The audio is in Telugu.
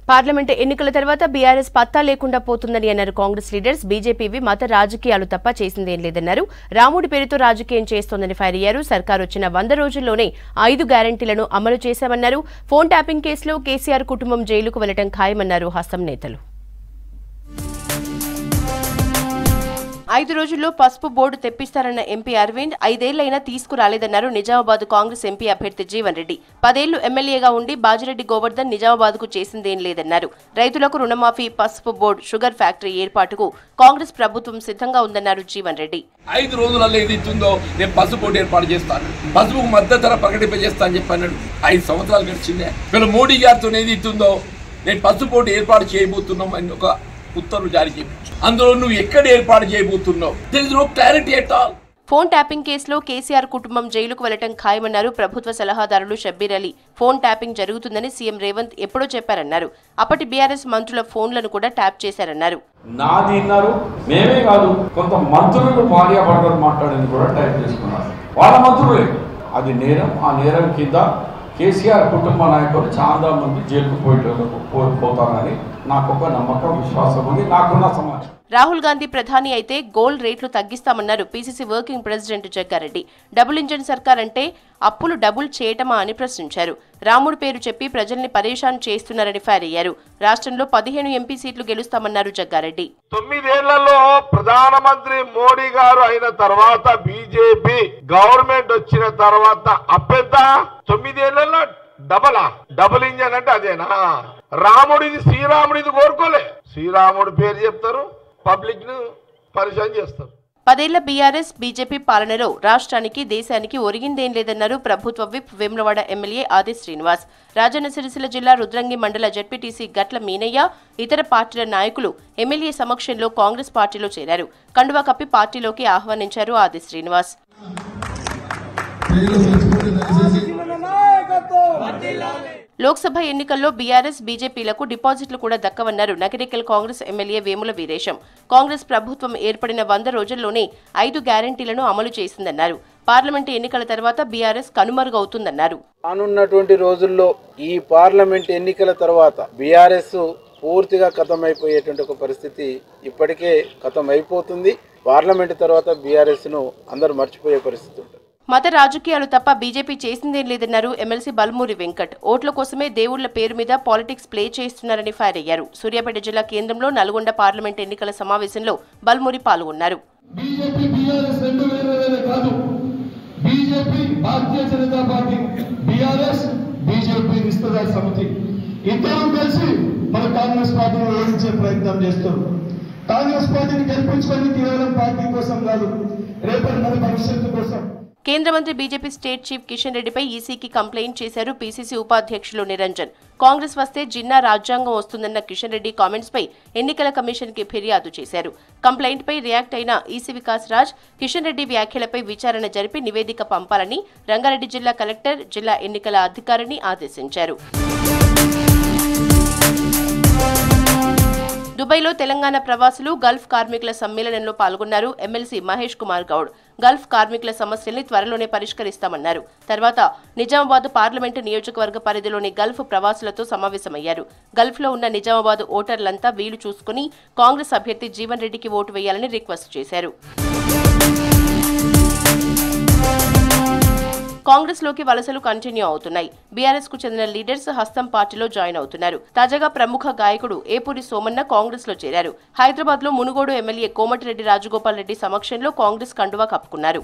పార్లమెంటు ఎన్నికల తర్వాత బీఆర్ఎస్ పత్తా లేకుండా పోతుందని అన్నారు కాంగ్రెస్ లీడర్స్. బీజేపీవి మత రాజకీయాలు తప్ప చేసిందేం లేదన్నారు. రాముడి పేరుతో రాజకీయం చేస్తోందని ఫైర్ అయ్యారు. సర్కారు వచ్చిన 100 రోజుల్లోనే 5 గ్యారంటీలను అమలు చేశామన్నారు. ఫోన్ ట్యాపింగ్ కేసులో కేసీఆర్ కుటుంబం జైలుకు వెళ్లడం ఖాయమన్నారు హస్తం నేతలు. 5 రోజుల్లో పసుపు బోర్డు తెప్పిస్తారన్న ఎంపీ అరవింద్ 5 ఏళ్లైనా తీసుకురాలేదన్నారు నిజామాబాద్ కాంగ్రెస్ ఎంపీ అభ్యర్థి జీవన్ రెడ్డి. 10 ఏళ్లు ఎమ్మెల్యేగా ఉండి బాజిరెడ్డి గోవర్ధన్ నిజామాబాద్ కు చేసిందేం లేదన్నారు. రైతులకు రుణమాఫీ, పసుపు బోర్డు, షుగర్ ఫ్యాక్టరీ ఏర్పాటుకు కాంగ్రెస్ ప్రభుత్వం సిద్ధంగా ఉందన్నారు జీవన్ రెడ్డి. 5 రోజులలో ఏది ఇచ్చిందో నేను పసుపు బోర్డు ఏర్పాటు చేస్తాను, పసుపుకు మద్దతు ధర ప్రకటింపజేస్తా అని చెప్పన్నాడు. 5 సంవత్సరాలు గడిచిందే. వీళ్ళు మోడీ గారితో ఏది ఇస్తుందో నేను పసుపు బోర్డు ఏర్పాటు చేయబోతున్నాం అని ఒక ఉత్తర్వులు జారీ చేయించు. అందులో నువ్వు ఎక్కడ ఏర్పాటు చేయబోతున్నావు? There is no clarity at all. Phone tapping కేసులో కేసీఆర్ కుటుంబం జైలుకు వెళ్లడం ఖాయమన్నారు. ప్రభుత్వ సలహాదారులు షబ్బీర్ అలీ ఫోన్ ట్యాపింగ్ జరుగుతుందని సీఎం రేవంత్ ఎప్పుడో చెప్పారన్నారు. అప్పటి బీఆర్ఎస్ మంత్రుల ఫోన్లను కూడా ట్యాప్ చేశారన్నారు. నాది అన్నారు, మేమే కాదు కొంత మంత్రులు భార్యాభర్తలు మాట్లాడింది కూడా టైప్ చేసుకున్నారు. వాళ్ళ మంత్రులే. అది నేరం. ఆ నేరం కింద కేసీఆర్ కుటుంబ నాయకులు చాలా మంది జైలుకు పోతారని నాకు ఒక నమ్మకం, విశ్వాసం ఉంది. నాకున్న సమాచారం. రాహుల్ గాంధీ ప్రధాని అయితే గోల్డ్ రేట్లు తగ్గిస్తామన్నారు PCC working president Jagga Reddy. Double engine సర్కార్ అంటే అప్పులు డబుల్ చేయటమా అని ప్రశ్నించారు. రాముడి పేరు చెప్పి ప్రజల్ని పరేషాన్ చేస్తున్నారని ఫైర్ అయ్యారు. రాష్ట్రంలో 15 ఎంపీ సీట్లు గెలుస్తామన్నారు జగ్గారెడ్డి. 9 ఏళ్లలో ప్రధానమంత్రి మోడీ గారు అయిన తర్వాత బీజేపీ గవర్నమెంట్ వచ్చిన తర్వాత అప్పెంత 9 ఏళ్లలో డబుల్ ఇంజన్ అంటే అదేనా? రాముడిది శ్రీరాముడిది కోరుకోలే. శ్రీరాముడి పేరు చెప్తారు, పబ్లిక్ ను పరిచయం చేస్తారు. 10 ఏళ్ల బీఆర్ఎస్ బీజేపీ పాలనలో రాష్ట్రానికి, దేశానికి ఒరిగిందేం లేదన్నారు ప్రభుత్వ విప్ వేములవాడ ఎమ్మెల్యే ఆది శ్రీనివాస్. రాజన్న సిరిసిల్ల జిల్లా రుద్రంగి మండల జడ్పీటీసీ గట్ల మీనయ్య, ఇతర పార్టీల నాయకులు ఎమ్మెల్యే సమక్షంలో కాంగ్రెస్ పార్టీలో చేరారు. కండువా కప్పి పార్టీలోకి ఆహ్వానించారు ఆది శ్రీనివాస్. లోక్సభ ఎన్నికల్లో బీఆర్ఎస్, బీజేపీలకు డిపాజిట్లు కూడా దక్కవన్నారు నకిరేకల్ కాంగ్రెస్ ఎమ్మెల్యే వేముల వీరేశం. కాంగ్రెస్ ప్రభుత్వం ఏర్పడిన 100 రోజుల్లోనే 5 గ్యారంటీలను అమలు చేసిందన్నారు. పార్లమెంటు ఎన్నికల తర్వాత బీఆర్ఎస్ కనుమరుగవుతుందన్నారు. రానున్నటువంటి రోజుల్లో ఈ పార్లమెంట్ ఎన్నికల తర్వాత బీఆర్ఎస్ పూర్తిగా ఖతమైపోయేటువంటి ఒక పరిస్థితి ఇప్పటికే ఖతమైపోతుంది. పార్లమెంటు తర్వాత బీఆర్ఎస్ ను అందరూ మర్చిపోయే పరిస్థితి ఉంటుంది. మత రాజకీయాలు తప్ప బీజేపీ చేసిందేం లేదన్నారు ఎమ్మెల్సీ బల్మూరి వెంకట్. ఓట్ల కోసమే దేవుళ్ల పేరు మీద పాలిటిక్స్ ప్లే చేస్తున్నారని ఫైర్ అయ్యారు. సూర్యాపేట జిల్లా కేంద్రంలో నల్గొండ పార్లమెంట్ ఎన్నికల సమావేశంలో బల్మూరి పాల్గొన్నారు. కాంగ్రెస్ పార్టీని గెలిపించుకొని కేవలం పార్టీ కోసం కాదు, రేపటి మన భవిష్యత్తు కోసం. కేంద్ర మంత్రి బీజేపీ స్టేట్ చీఫ్ కిషన్ రెడ్డిపై ఈసీకి కంప్లైంట్ చేశారు పీసీసీ ఉపాధ్యక్షులు నిరంజన్. కాంగ్రెస్ వస్తే జిన్నా రాజ్యాంగం వస్తుందన్న కిషన్ రెడ్డి కామెంట్స్ పై ఎన్నికల కమిషన్ కి ఫిర్యాదు చేశారు. కంప్లైంట్ పై రియాక్ట్ అయిన ఈసీ వికాస్ రాజ్ కిషన్ రెడ్డి వ్యాఖ్యలపై విచారణ జరిపి నివేదిక పంపాలని రంగారెడ్డి జిల్లా కలెక్టర్, జిల్లా ఎన్నికల అధికారిని ఆదేశించారు. దుబాయ్లో తెలంగాణ ప్రవాసులు, గల్ఫ్ కార్మికుల సమ్మేళనంలో పాల్గొన్నారు ఎమ్మెల్సీ మహేష్ కుమార్ గౌడ్. గల్ఫ్ కార్మికుల సమస్యల్ని త్వరలోనే పరిష్కరిస్తామన్నారు. తర్వాత నిజామాబాద్ పార్లమెంటు నియోజకవర్గ పరిధిలోని గల్ఫ్ ప్రవాసులతో సమావేశమయ్యారు. గల్ఫ్లో ఉన్న నిజామాబాద్ ఓటర్లంతా వీలు చూసుకుని కాంగ్రెస్ అభ్యర్థి జీవన్ రెడ్డికి ఓటు వేయాలని రిక్వెస్ట్ చేశారు. కాంగ్రెస్ లోకి వలసలు కంటిన్యూ అవుతున్నాయి. బీఆర్ఎస్ కు చెందిన లీడర్స్ హస్తం పార్టీలో జాయిన్ అవుతున్నారు. తాజాగా ప్రముఖ గాయకుడు ఏపూరి సోమన్న కాంగ్రెస్ లో చేరారు. హైదరాబాద్ లో మునుగోడు ఎమ్మెల్యే కోమటిరెడ్డి రాజగోపాల్ రెడ్డి సమక్షంలో కాంగ్రెస్ కండువా కప్పుకున్నారు.